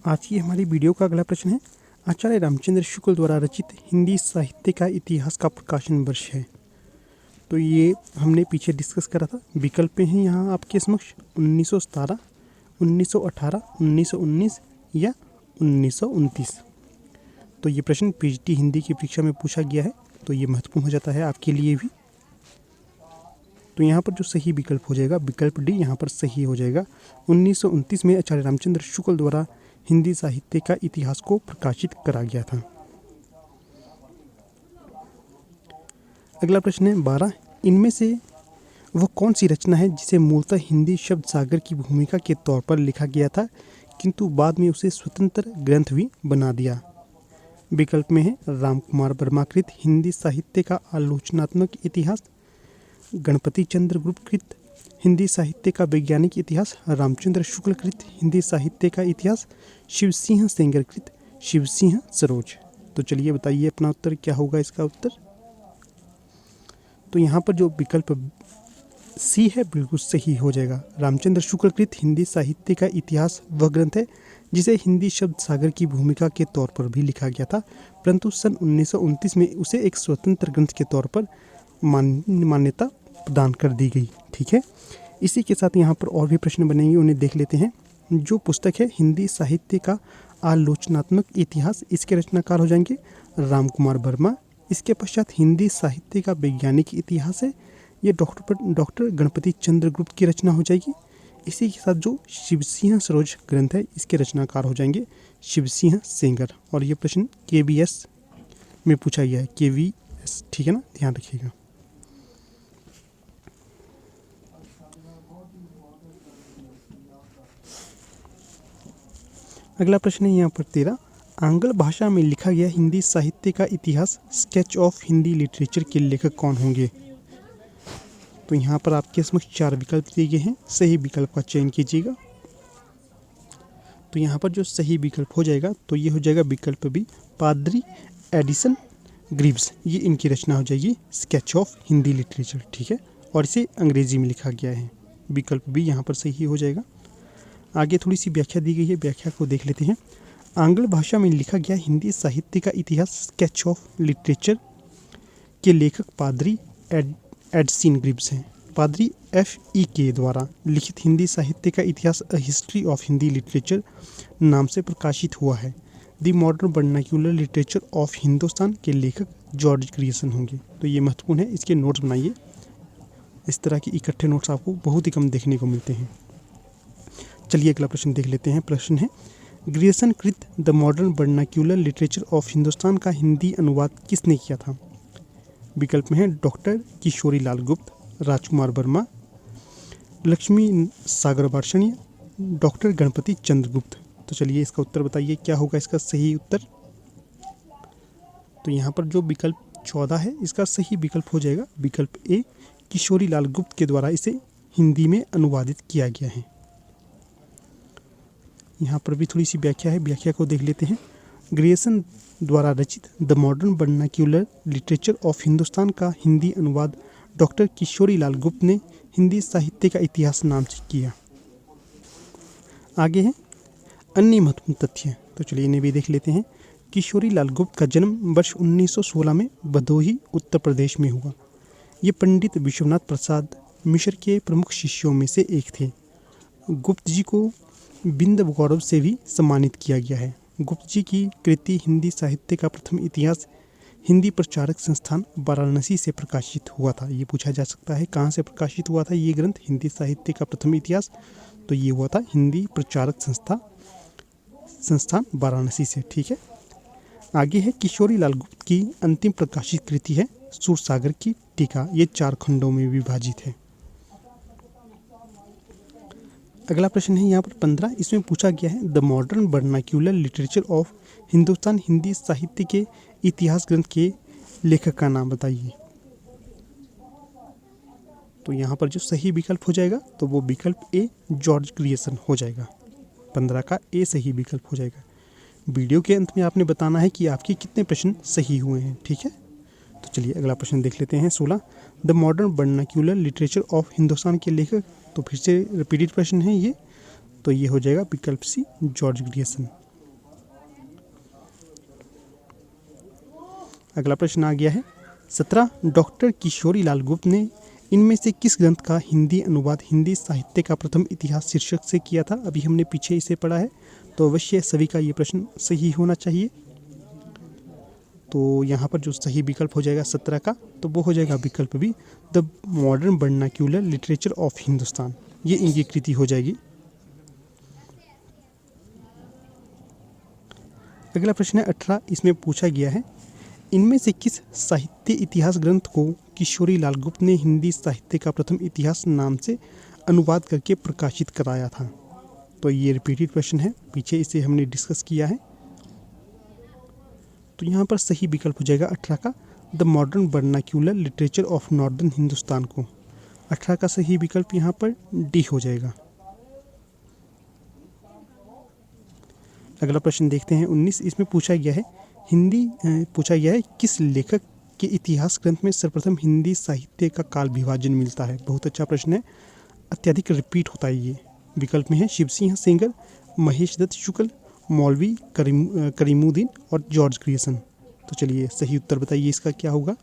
आज की हमारी वीडियो का अगला प्रश्न है, आचार्य रामचंद्र शुक्ल द्वारा रचित हिंदी साहित्य का इतिहास का प्रकाशन वर्ष है। तो ये हमने पीछे डिस्कस करा था। विकल्प हैं यहाँ आपके समक्ष 1917, 1918, 1919 या 1929। तो ये प्रश्न पीएचडी हिंदी की परीक्षा में पूछा गया है, तो ये महत्वपूर्ण हो जाता है आपके लिए भी। तो यहाँ पर जो सही विकल्प हो जाएगा, विकल्प डी यहाँ पर सही हो जाएगा। 1929 में आचार्य रामचंद्र शुक्ल द्वारा हिंदी साहित्य का इतिहास को प्रकाशित करा गया था। अगला प्रश्न है 12, इनमें से वह कौन सी रचना है जिसे मूलतः हिंदी शब्द सागर की भूमिका के तौर पर लिखा गया था, किंतु बाद में उसे स्वतंत्र ग्रंथ भी बना दिया। विकल्प में है रामकुमार वर्मा कृत हिंदी साहित्य का आलोचनात्मक इतिहास, गणपति चंद्र गुप्त कृत हिंदी साहित्य का वैज्ञानिक इतिहास, रामचंद्र शुक्ल कृत हिंदी साहित्य का इतिहास, शिवसिंह सेंगर कृत शिवसिंह सरोज। तो चलिए बताइए अपना उत्तर क्या होगा इसका उत्तर। तो यहाँ पर जो विकल्प सी है बिल्कुल सही हो जाएगा। रामचंद्र शुक्ल कृत हिंदी साहित्य का इतिहास वह ग्रंथ है जिसे हिंदी शब्द सागर की भूमिका के तौर पर भी लिखा गया था, परंतु सन 1929 में उसे एक स्वतंत्र ग्रंथ के तौर पर मान्यता प्रदान कर दी गई। ठीक है, इसी के साथ यहाँ पर और भी प्रश्न बनेंगे, उन्हें देख लेते हैं। जो पुस्तक है हिंदी साहित्य का आलोचनात्मक इतिहास, इसके रचनाकार हो जाएंगे रामकुमार वर्मा। इसके पश्चात हिंदी साहित्य का वैज्ञानिक इतिहास है, ये डॉक्टर गणपति चंद्र गुप्त की रचना हो जाएगी। इसी के साथ जो शिवसिंह सरोज ग्रंथ है, इसके रचनाकार हो जाएंगे शिवसिंह सेंगर। और ये प्रश्न KVS में पूछा गया है, KVS, ठीक है ना, ध्यान रखिएगा। अगला प्रश्न है यहाँ पर 13, आंग्ल भाषा में लिखा गया हिंदी साहित्य का इतिहास स्केच ऑफ हिंदी लिटरेचर के लेखक कौन होंगे। तो यहाँ पर आपके समक्ष 4 विकल्प दिए गए हैं, सही विकल्प का चयन कीजिएगा। तो यहाँ पर जो सही विकल्प हो जाएगा, तो ये हो जाएगा विकल्प बी, पादरी एडिसन ग्रीव्स, ये इनकी रचना हो जाएगी स्केच ऑफ हिंदी लिटरेचर। ठीक है, और इसे अंग्रेजी में लिखा गया है। विकल्प बी यहाँ पर सही हो जाएगा। आगे थोड़ी सी व्याख्या दी गई है, व्याख्या को देख लेते हैं। आंग्ल भाषा में लिखा गया हिंदी साहित्य का इतिहास स्केच ऑफ लिटरेचर के लेखक पादरी एडिसन ग्रीव्स हैं। पादरी FE द्वारा लिखित हिंदी साहित्य का इतिहास a history of Hindi literature नाम से प्रकाशित हुआ है। The modern vernacular literature of Hindustan के लेखक जॉर्ज ग्रियर्सन होंगे। तो ये महत्वपूर्ण है, इसके नोट्स बनाइए। इस तरह के इकट्ठे नोट्स आपको बहुत ही कम देखने को मिलते हैं। चलिए अगला प्रश्न देख लेते हैं। प्रश्न है, ग्रियर्सन कृत the modern vernacular literature of Hindustan का हिंदी अनुवाद किसने किया था। विकल्प में है डॉक्टर किशोरी लाल गुप्त, राजकुमार वर्मा, लक्ष्मी सागर वार्षणीय, डॉक्टर गणपति चंद्र गुप्त। तो चलिए इसका उत्तर बताइए क्या होगा इसका सही उत्तर। तो यहाँ पर जो विकल्प 14 है, इसका सही विकल्प हो जाएगा विकल्प ए, किशोरी लाल गुप्त के द्वारा इसे हिंदी में अनुवादित किया गया है। यहाँ पर भी थोड़ी सी व्याख्या है, व्याख्या को देख लेते हैं। ग्रियर्सन द्वारा रचित the modern vernacular literature of Hindustan का हिंदी अनुवाद डॉक्टर किशोरी लाल गुप्त ने हिंदी साहित्य का इतिहास नाम से किया। आगे है अन्य महत्वपूर्ण तथ्य, तो चलिए इन्हें भी देख लेते हैं। किशोरी लाल गुप्त का जन्म वर्ष 1916 में भदोही उत्तर प्रदेश में हुआ। ये पंडित विश्वनाथ प्रसाद मिश्र के प्रमुख शिष्यों में से एक थे। गुप्त जी को बिंद गौरव से भी सम्मानित किया गया है। गुप्त जी की कृति हिंदी साहित्य का प्रथम इतिहास हिंदी प्रचारक संस्थान वाराणसी से प्रकाशित हुआ था। ये पूछा जा सकता है कहाँ से प्रकाशित हुआ था ये ग्रंथ, हिंदी साहित्य का प्रथम इतिहास। तो ये हुआ था हिंदी प्रचारक संस्थान वाराणसी से। ठीक है, आगे है किशोरी लाल गुप्त की अंतिम प्रकाशित कृति है सूरसागर की टीका। ये 4 खंडों में विभाजित है। अगला प्रश्न है यहाँ पर 15, इसमें पूछा गया है the modern vernacular literature of Hindustan Hindi साहित्य के इतिहास ग्रंथ के लेखक का नाम बताइए। तो यहाँ पर जो सही विकल्प हो जाएगा, तो वो विकल्प ए, जॉर्ज ग्रियर्सन हो जाएगा। 15 का ए सही विकल्प हो जाएगा। वीडियो के अंत में आपने बताना है कि आपके कितने प्रश्न सही हुए हैं। ठीक है, तो चलिए अगला प्रश्न देख लेते हैं। 16, the modern vernacular literature of Hindustan के लेखक, तो फिर से रिपीटेड प्रश्न है ये, तो ये हो जाएगा विकल्प सी, जॉर्ज ग्रियर्सन। अगला प्रश्न आ गया है 17 डॉक्टर किशोरी लाल गुप्त ने इनमें से किस ग्रंथ का हिंदी अनुवाद हिंदी साहित्य का प्रथम इतिहास शीर्षक से किया था। अभी हमने पीछे इसे पढ़ा है, तो अवश्य सभी का ये प्रश्न सही होना चाहिए। तो यहाँ पर जो सही विकल्प हो जाएगा 17 का, तो वो हो जाएगा विकल्प भी, the modern vernacular literature of Hindustan. ये इनकी कृति हो जाएगी। अगला प्रश्न है 18, इसमें पूछा गया है इनमें से किस साहित्य इतिहास ग्रंथ को किशोरी लाल गुप्त ने हिंदी साहित्य का प्रथम इतिहास नाम से अनुवाद करके प्रकाशित कराया था। तो ये रिपीटेड क्वेश्चन है, पीछे इसे हमने डिस्कस किया है। तो यहाँ पर सही विकल्प हो जाएगा 18 का, the modern vernacular literature of northern Hindustan को। 18 का सही विकल्प यहाँ पर डी हो जाएगा। अगला प्रश्न देखते हैं 19, इसमें पूछा गया है किस लेखक के इतिहास ग्रंथ में सर्वप्रथम हिंदी साहित्य का काल विभाजन मिलता है। बहुत अच्छा प्रश्न है, अत्यधिक रिपीट होता है ये। विकल्प में है शिव सिंह सेंगर, महेश दत्त शुक्ल, मौलवी करीमुद्दीन और जॉर्ज ग्रियर्सन। तो चलिए सही उत्तर बताइए इसका क्या होगा।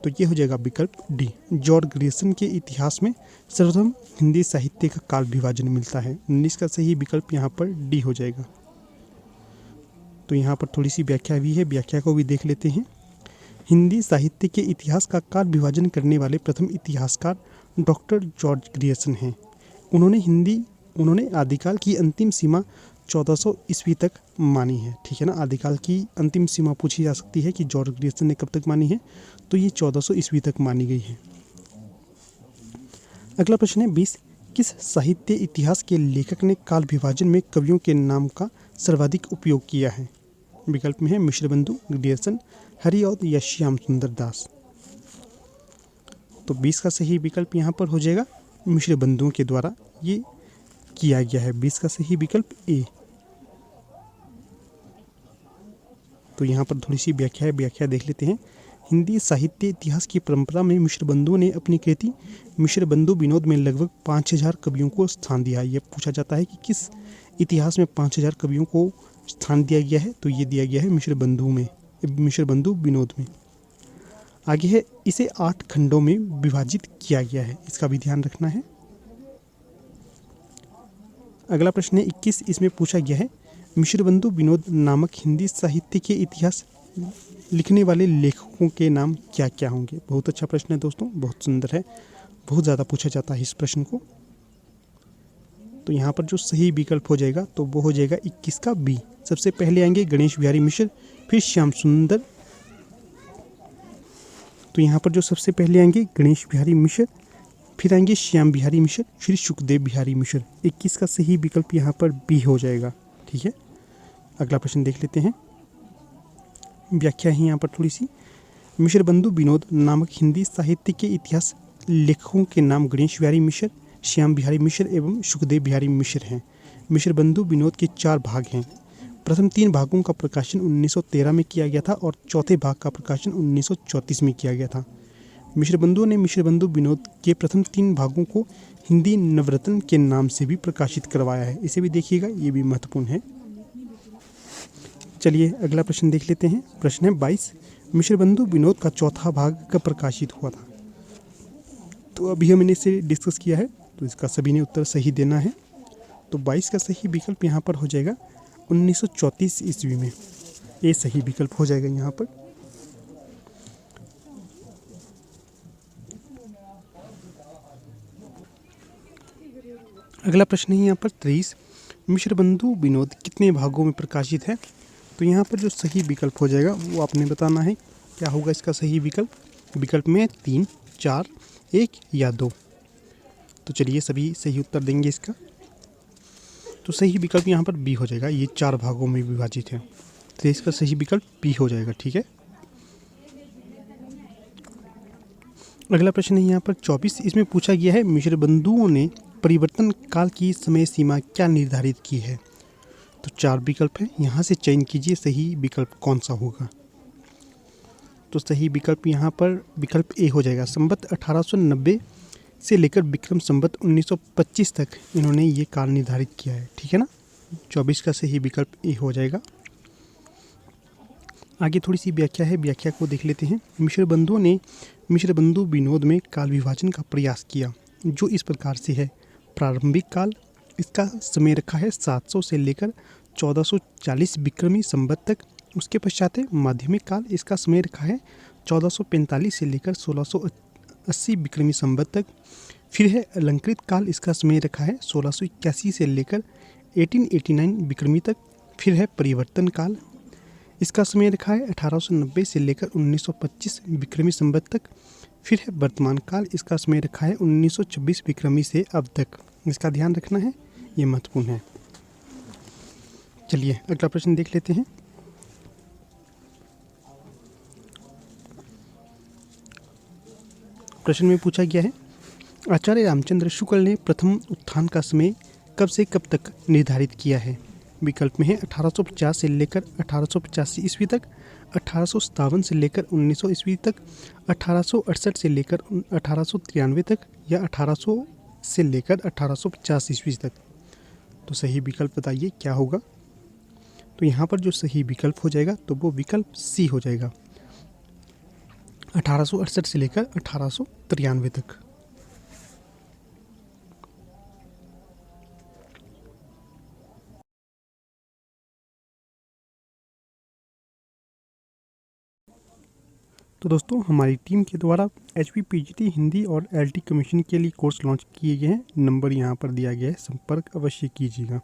तो ये हो जाएगा विकल्प डी, जॉर्ज ग्रियर्सन के इतिहास में सर्वप्रथम हिंदी साहित्य का काल विभाजन मिलता है। 19 का सही विकल्प यहाँ पर डी हो जाएगा। तो यहाँ पर थोड़ी सी व्याख्या भी है, व्याख्या को भी देख लेते हैं। हिंदी साहित्य के इतिहास का काल विभाजन करने वाले प्रथम इतिहासकार डॉक्टर जॉर्ज ग्रियर्सन हैं। उन्होंने आदिकाल की अंतिम सीमा 1400 ईस्वी तक मानी है। ठीक है ना, आदिकाल की अंतिम सीमा पूछी जा सकती है कि जॉर्ज ग्रियर्सन ने कब तक मानी है, तो ये 1400 ईस्वी तक मानी गई है। अगला प्रश्न है 20, किस साहित्य इतिहास के लेखक ने काल विभाजन में कवियों के नाम का सर्वाधिक उपयोग किया है। विकल्प में है मिश्रबंधु, ग्रियर्सन, हरिऔध या श्याम सुंदर दास। तो 20 का सही विकल्प यहाँ पर हो जाएगा मिश्रबंधुओं के द्वारा ये किया गया है। 20 का सही विकल्प ए। तो यहाँ पर थोड़ी सी व्याख्या है, व्याख्या देख लेते हैं। हिंदी साहित्य इतिहास की परंपरा में मिश्रबंधुओं ने अपनी कृति मिश्रबंधु विनोद में लगभग 5000 कवियों को स्थान दिया है। यह पूछा जाता है कि किस इतिहास में 5000 कवियों को स्थान दिया गया है, तो ये दिया गया है मिश्रबंधु विनोद में। आगे है इसे 8 खंडों में विभाजित किया गया है, इसका भी ध्यान रखना है। अगला प्रश्न है 21, इसमें पूछा गया है मिश्रबंधु विनोद नामक हिंदी साहित्य के इतिहास लिखने वाले लेखकों के नाम क्या क्या होंगे। बहुत अच्छा प्रश्न है दोस्तों, बहुत सुंदर है, बहुत ज़्यादा पूछा जाता है इस प्रश्न को। तो यहाँ पर जो सही विकल्प हो जाएगा तो वो हो जाएगा 21 का बी। सबसे पहले आएंगे गणेश बिहारी मिश्र, फिर श्याम सुंदर। तो यहाँ पर जो सबसे पहले आएंगे गणेश बिहारी मिश्र, फिर आएंगे श्याम बिहारी मिश्र, फिर सुखदेव बिहारी मिश्र। 21 का सही विकल्प यहाँ पर बी हो जाएगा। ठीक है, अगला प्रश्न देख लेते हैं। व्याख्या है यहाँ पर थोड़ी सी। मिश्रबंधु विनोद नामक हिंदी साहित्य के इतिहास लेखकों के नाम गणेश बिहारी मिश्र, श्याम बिहारी मिश्र एवं सुखदेव बिहारी मिश्र हैं। मिश्रबंधु विनोद के 4 भाग हैं। प्रथम 3 भागों का प्रकाशन 1913 में किया गया था और चौथे भाग का प्रकाशन 1934 में किया गया था। मिश्रबंधुओं ने मिश्रबंधु विनोद के प्रथम 3 भागों को हिंदी नवरत्न के नाम से भी प्रकाशित करवाया है। इसे भी देखिएगा, ये भी महत्वपूर्ण है। चलिए अगला प्रश्न देख लेते हैं। प्रश्न है 22, मिश्रबंधु विनोद का चौथा भाग कब प्रकाशित हुआ था। तो अभी हमने इसे डिस्कस किया है, तो इसका सभी ने उत्तर सही देना है। तो 22 का सही विकल्प यहाँ पर हो जाएगा 1934 ईस्वी में। ये सही विकल्प हो जाएगा यहाँ पर। अगला प्रश्न है यहाँ पर 23, मिश्रबंधु विनोद कितने भागों में प्रकाशित है। तो यहाँ पर जो सही विकल्प हो जाएगा वो आपने बताना है, क्या होगा इसका सही विकल्प। विकल्प में 3, 4, 1 या 2। तो चलिए सभी सही उत्तर देंगे इसका। तो सही विकल्प यहाँ पर बी हो जाएगा, ये 4 भागों में विभाजित है। तो इसका सही विकल्प बी हो जाएगा। ठीक है, अगला प्रश्न है यहाँ पर 24, इसमें पूछा गया है मिश्रबंधुओं ने परिवर्तन काल की समय सीमा क्या निर्धारित की है। तो 4 विकल्प हैं, यहाँ से चयन कीजिए सही विकल्प कौन सा होगा। तो सही विकल्प यहाँ पर विकल्प ए हो जाएगा। संवत 1890 से लेकर विक्रम संवत 1925 तक इन्होंने ये काल निर्धारित किया है। ठीक है ना, 24 का सही विकल्प ए हो जाएगा। आगे थोड़ी सी व्याख्या है, व्याख्या को देख लेते हैं। मिश्रबंधुओं ने मिश्रबंधु विनोद में काल विभाजन का प्रयास किया, जो इस प्रकार से है। प्रारंभिक काल, इसका समय रखा है 700 से लेकर 1440 विक्रमी संवत तक। उसके पश्चात है माध्यमिक काल, इसका समय रखा है 1445 से लेकर 1680 विक्रमी संवत तक। फिर है अलंकृत काल, इसका समय रखा है 1681 से लेकर 1889 विक्रमी तक। फिर है परिवर्तन काल, इसका समय रखा है 1890 से लेकर 1925 विक्रमी संवत तक। फिर है वर्तमान काल, इसका समय रखा है 1926 विक्रमी से अब तक। इसका ध्यान रखना है, ये महत्वपूर्ण है। चलिए अगला प्रश्न देख लेते हैं। प्रश्न में पूछा गया है, आचार्य रामचंद्र शुक्ल ने प्रथम उत्थान का समय कब से कब तक निर्धारित किया है? विकल्प में है 1850 से लेकर 1885 ईस्वी तक, 1857 से लेकर 1900 ईस्वी तक, 1868 से लेकर 1893 तक, या 1800 से लेकर 1850 ईस्वी तक। तो सही विकल्प बताइए क्या होगा? तो यहाँ पर जो सही विकल्प हो जाएगा तो वो विकल्प सी हो जाएगा, 1868 से लेकर 1893 तक। तो दोस्तों, हमारी टीम के द्वारा HPPGT हिंदी और LT कमीशन के लिए कोर्स लॉन्च किए गए हैं। नंबर यहाँ पर दिया गया है, संपर्क अवश्य कीजिएगा।